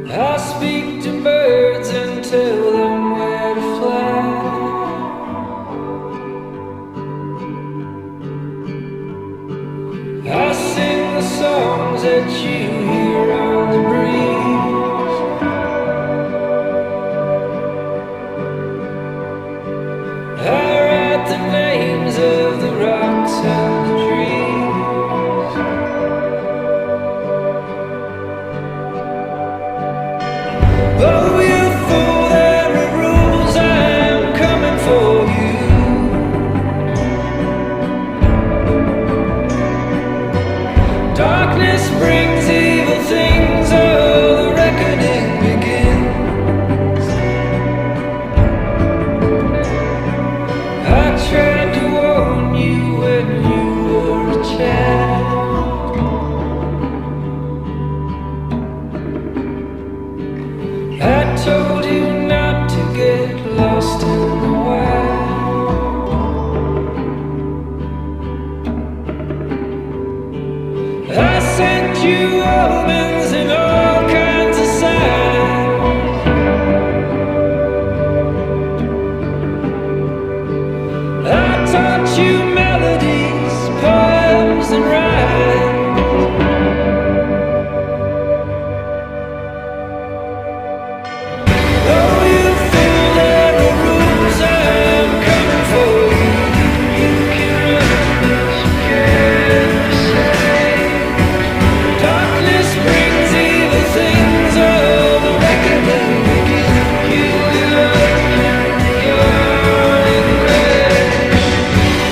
I speak to birds and tell them where to fly. I sing the songs that you hear on the breeze. I write the names of the rocks and the trees. Oh, you fool, there are rules, I am coming for you. Darkness brings evil things, oh, the reckoning begins. I tried to warn you when you were a child. I told you not to get lost in the wild. I sent you omens and all kinds of signs. I taught you melodies, poems and rhymes. Oh, you fool, there are rules, I'm coming for you. You can run, but you can't escape. Darkness brings evil things, oh, the reckoning begins. You will open your grave.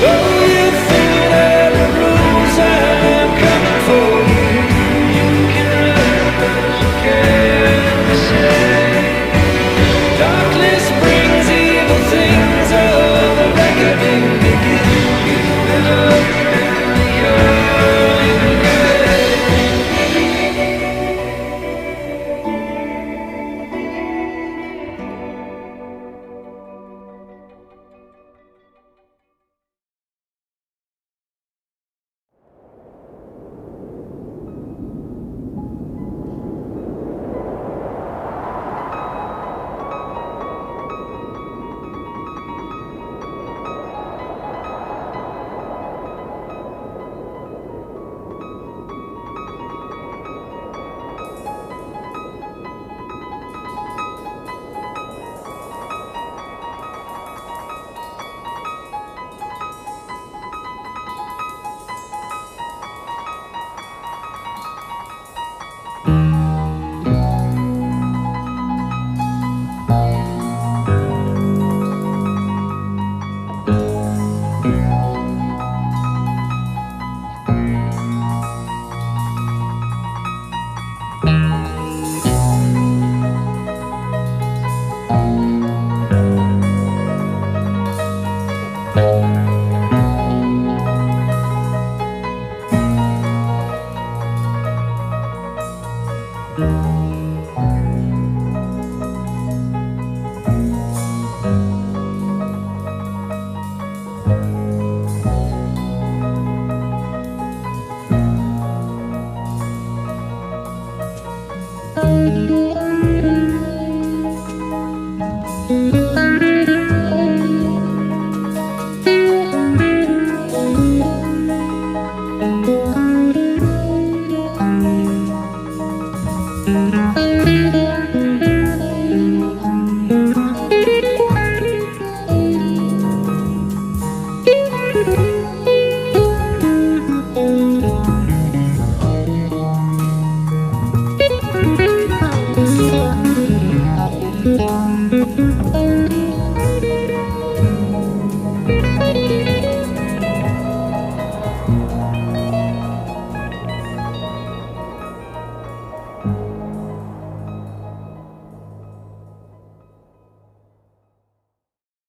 Oh, you fool, there are rules, I'm coming for you. You can run, but you can't escape. Darkness brings evil things, oh, the reckoning begins. You will open your grave.